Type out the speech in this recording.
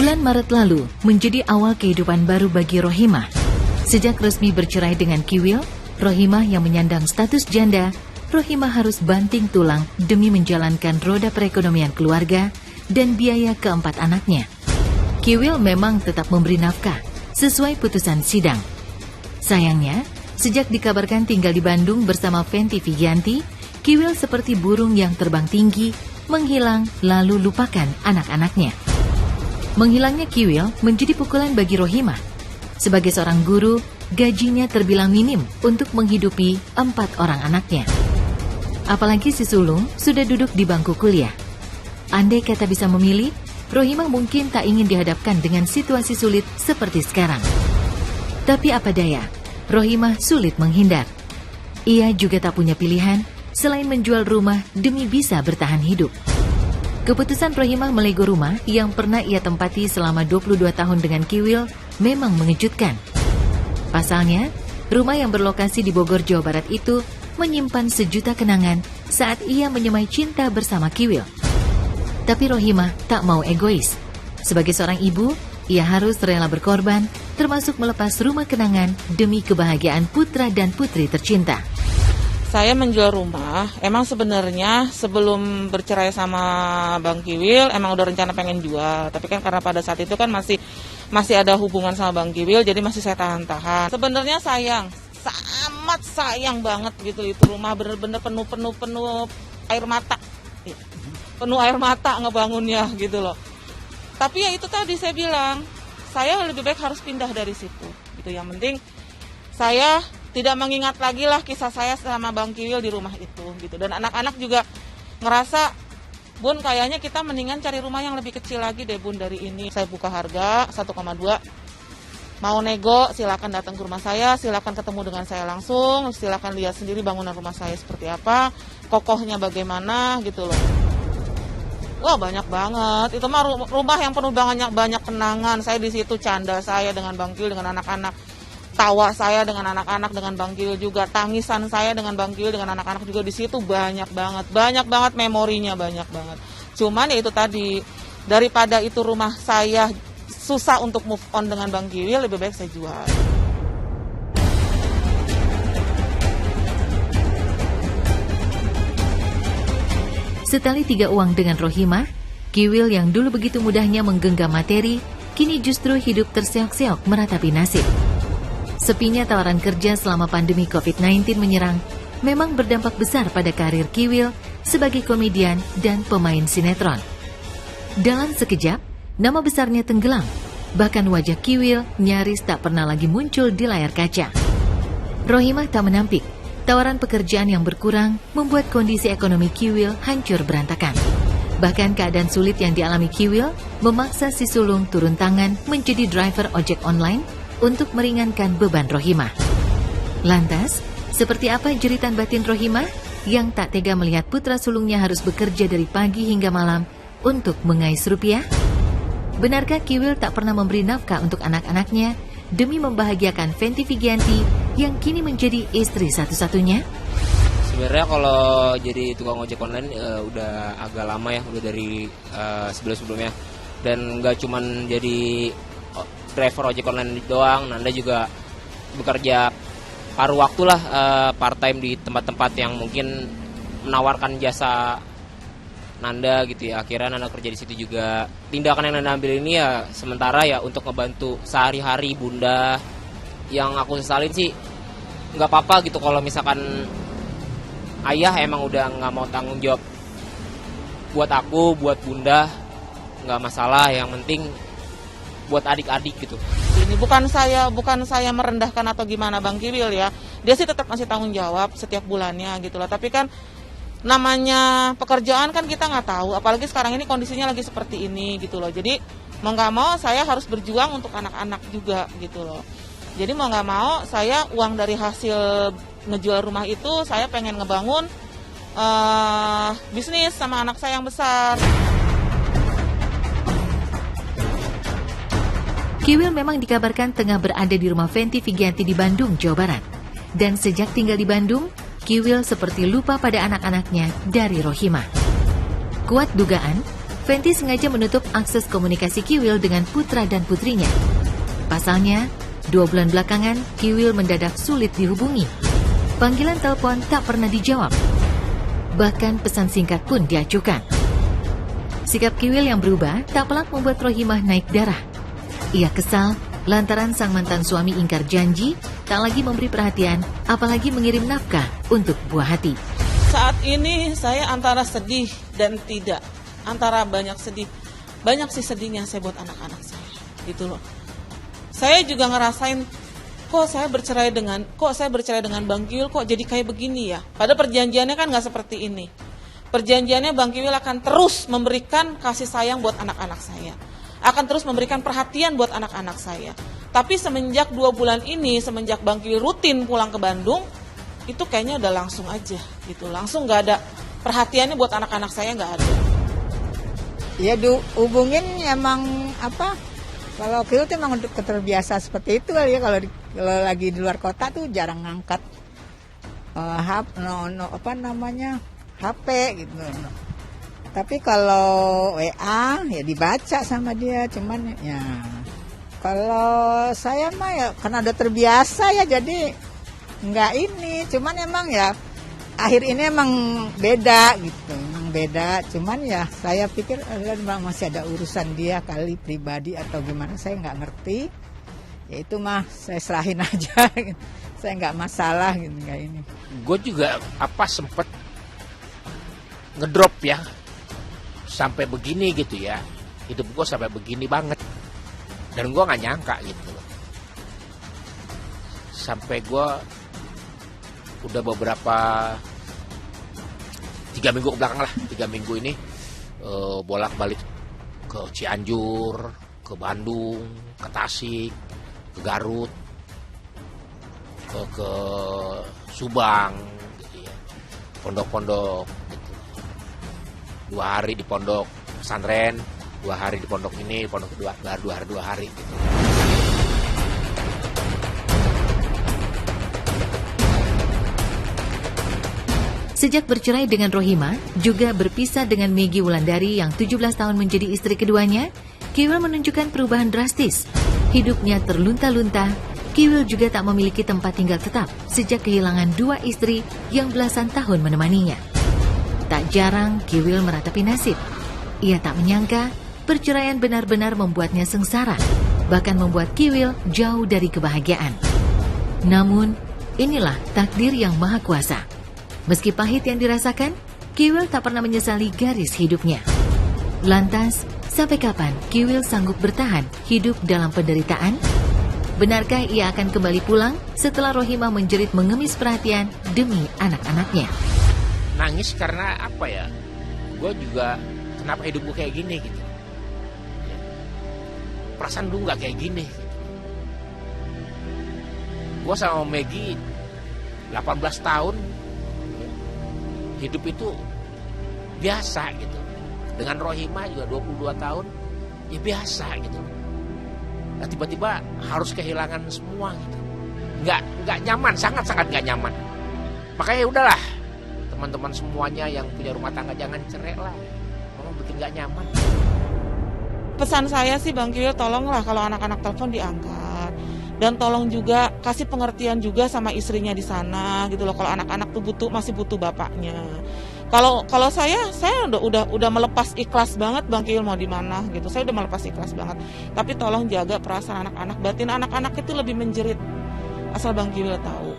Bulan Maret lalu menjadi awal kehidupan baru bagi Rohimah. Sejak resmi bercerai dengan Kiwil, Rohimah yang menyandang status janda, Rohimah harus banting tulang demi menjalankan roda perekonomian keluarga dan biaya keempat anaknya. Kiwil memang tetap memberi nafkah sesuai putusan sidang. Sayangnya, sejak dikabarkan tinggal di Bandung bersama Fenty Vigianti, Kiwil seperti burung yang terbang tinggi, menghilang lalu lupakan anak-anaknya. Menghilangnya Kiwil menjadi pukulan bagi Rohimah. Sebagai seorang guru, gajinya terbilang minim untuk menghidupi 4 orang anaknya. Apalagi si sulung sudah duduk di bangku kuliah. Andai kata bisa memilih, Rohimah mungkin tak ingin dihadapkan dengan situasi sulit seperti sekarang. Tapi apa daya, Rohimah sulit menghindar. Ia juga tak punya pilihan selain menjual rumah demi bisa bertahan hidup. Keputusan Rohimah melego rumah yang pernah ia tempati selama 22 tahun dengan Kiwil memang mengejutkan. Pasalnya, rumah yang berlokasi di Bogor, Jawa Barat itu menyimpan sejuta kenangan saat ia menyemai cinta bersama Kiwil. Tapi Rohimah tak mau egois. Sebagai seorang ibu, ia harus rela berkorban, termasuk melepas rumah kenangan demi kebahagiaan putra dan putri tercinta. Saya menjual rumah, emang sebenarnya sebelum bercerai sama Bang Kiwil, emang udah rencana pengen jual. Tapi kan karena pada saat itu kan masih ada hubungan sama Bang Kiwil, jadi masih saya tahan-tahan. Sebenarnya sayang, sangat sayang banget gitu itu rumah, bener-bener penuh air mata. Penuh air mata ngebangunnya gitu loh. Tapi ya itu tadi saya bilang, saya lebih baik harus pindah dari situ. Gitu. Yang penting saya tidak mengingat lagi lah kisah saya sama Bang Kiwil di rumah itu gitu. Dan anak-anak juga ngerasa, Bun kayaknya kita mendingan cari rumah yang lebih kecil lagi deh Bun dari ini. Saya buka harga 1,2. Mau nego silakan datang ke rumah saya, silakan ketemu dengan saya langsung, silakan lihat sendiri bangunan rumah saya seperti apa, kokohnya bagaimana gitu loh. Wah banyak banget, itu mah rumah yang penuh banyak kenangan. Saya di situ canda saya dengan Bang Kiwil, dengan anak-anak. Tawa saya dengan anak-anak, dengan Bang Kiwil juga, tangisan saya dengan Bang Kiwil, dengan anak-anak juga di situ banyak banget memorinya, banyak banget. Cuman ya itu tadi, daripada itu rumah saya susah untuk move on dengan Bang Kiwil, lebih baik saya jual. Setali 3 uang dengan Rohimah, Kiwil yang dulu begitu mudahnya menggenggam materi, kini justru hidup terseok-seok meratapi nasib. Sepinya tawaran kerja selama pandemi COVID-19 menyerang memang berdampak besar pada karir Kiwil sebagai komedian dan pemain sinetron. Dalam sekejap, nama besarnya tenggelam, bahkan wajah Kiwil nyaris tak pernah lagi muncul di layar kaca. Rohimah tak menampik, tawaran pekerjaan yang berkurang membuat kondisi ekonomi Kiwil hancur berantakan. Bahkan keadaan sulit yang dialami Kiwil memaksa si sulung turun tangan menjadi driver ojek online untuk meringankan beban Rohimah. Lantas, seperti apa jeritan batin Rohimah yang tak tega melihat putra sulungnya harus bekerja dari pagi hingga malam untuk mengais rupiah? Benarkah Kiwil tak pernah memberi nafkah untuk anak-anaknya demi membahagiakan Fenty Vigianti yang kini menjadi istri satu-satunya? Sebenarnya kalau jadi tukang ojek online udah agak lama ya, udah dari sebelum-sebelumnya. Dan nggak cuman jadi driver ojek online doang, Nanda juga bekerja paruh waktu lah, part time di tempat-tempat yang mungkin menawarkan jasa Nanda gitu ya. Akhirnya Nanda kerja di situ juga. Tindakan yang Nanda ambil ini ya sementara ya untuk ngebantu sehari-hari Bunda. Yang aku sesalin sih nggak apa-apa gitu kalau misalkan ayah emang udah nggak mau tanggung jawab buat aku, buat Bunda, nggak masalah. Yang penting buat adik-adik gitu. Ini bukan saya merendahkan atau gimana Bang Kiwil ya. Dia sih tetap masih tanggung jawab setiap bulannya gitu loh. Tapi kan namanya pekerjaan kan kita nggak tahu. Apalagi sekarang ini kondisinya lagi seperti ini gitu loh. Jadi mau nggak mau saya harus berjuang untuk anak-anak juga gitu loh. Jadi mau nggak mau saya uang dari hasil ngejual rumah itu saya pengen ngebangun bisnis sama anak saya yang besar. Kiwil memang dikabarkan tengah berada di rumah Fenty Vigianti di Bandung, Jawa Barat. Dan sejak tinggal di Bandung, Kiwil seperti lupa pada anak-anaknya dari Rohimah. Kuat dugaan, Fenty sengaja menutup akses komunikasi Kiwil dengan putra dan putrinya. Pasalnya, 2 bulan belakangan, Kiwil mendadak sulit dihubungi. Panggilan telepon tak pernah dijawab. Bahkan pesan singkat pun diacukan. Sikap Kiwil yang berubah tak pelak membuat Rohimah naik darah. Ia kesal lantaran sang mantan suami ingkar janji, tak lagi memberi perhatian, apalagi mengirim nafkah untuk buah hati. Saat ini saya antara sedih dan tidak. Antara banyak sedih. Banyak sih sedihnya saya buat anak-anak saya. Gitu loh. Saya juga ngerasain, kok saya bercerai dengan Bang Kiwil kok jadi kayak begini ya. Pada perjanjiannya kan nggak seperti ini. Perjanjiannya Bang Kiwil akan terus memberikan kasih sayang buat anak-anak saya. Akan terus memberikan perhatian buat anak-anak saya. Tapi semenjak 2 bulan ini, semenjak Bang Kiwil rutin pulang ke Bandung, itu kayaknya udah langsung aja gitu. Langsung nggak ada perhatiannya buat anak-anak saya, nggak ada. Ya hubungin emang apa? Kalau Kiwil tuh emang terbiasa seperti itu kali ya. Kalau lagi di luar kota tuh jarang ngangkat HP gitu. Tapi kalau WA ya dibaca sama dia, cuman ya kalau saya mah ya karena udah terbiasa ya jadi nggak ini. Cuman emang ya akhir ini emang beda gitu, emang beda. Cuman ya saya pikir masih ada urusan dia kali pribadi atau gimana, saya nggak ngerti. Ya itu mah saya serahin aja. Saya nggak masalah gitu kayak ini. Gue juga sempet ngedrop ya, sampai begini gitu ya. Hidup gue sampai begini banget. Dan gue nggak nyangka gitu. Sampai gue udah beberapa 3 minggu kebelakang lah, 3 minggu ini bolak-balik ke Cianjur, ke Bandung, ke Tasik, ke Garut, ke Subang, gitu ya, pondok-pondok. Gitu. 2 hari di pondok pesantren, 2 hari di pondok ini, pondok 2 hari. Gitu. Sejak bercerai dengan Rohimah, juga berpisah dengan Meggy Wulandari yang 17 tahun menjadi istri keduanya, Kiwil menunjukkan perubahan drastis. Hidupnya terlunta-lunta, Kiwil juga tak memiliki tempat tinggal tetap sejak kehilangan 2 istri yang belasan tahun menemaninya. Tak jarang Kiwil meratapi nasib. Ia tak menyangka perceraian benar-benar membuatnya sengsara, bahkan membuat Kiwil jauh dari kebahagiaan. Namun, inilah takdir yang maha kuasa. Meski pahit yang dirasakan, Kiwil tak pernah menyesali garis hidupnya. Lantas, sampai kapan Kiwil sanggup bertahan hidup dalam penderitaan? Benarkah ia akan kembali pulang setelah Rohimah menjerit mengemis perhatian demi anak-anaknya? Nangis karena apa ya? Gue juga kenapa hidup gue kayak gini gitu. Perasaan dulu nggak kayak gini. Gitu. Gue sama Meggy 18 tahun. Hidup itu biasa gitu. Dengan Rohimah juga 22 tahun, ya biasa gitu. Nah tiba-tiba harus kehilangan semua gitu. Nggak nyaman, sangat-sangat nggak nyaman. Makanya udahlah, teman-teman semuanya yang punya rumah tangga jangan cerai lah. Mau bikin nggak nyaman. Pesan saya sih Bang Kiwil, tolonglah kalau anak-anak telepon diangkat. Dan tolong juga kasih pengertian juga sama istrinya di sana gitu loh. Kalau anak-anak tuh masih butuh bapaknya. Kalau saya udah melepas ikhlas banget Bang Kiwil mau di mana gitu. Saya udah melepas ikhlas banget. Tapi tolong jaga perasaan anak-anak, batin anak-anak itu lebih menjerit. Asal Bang Kiwil tahu.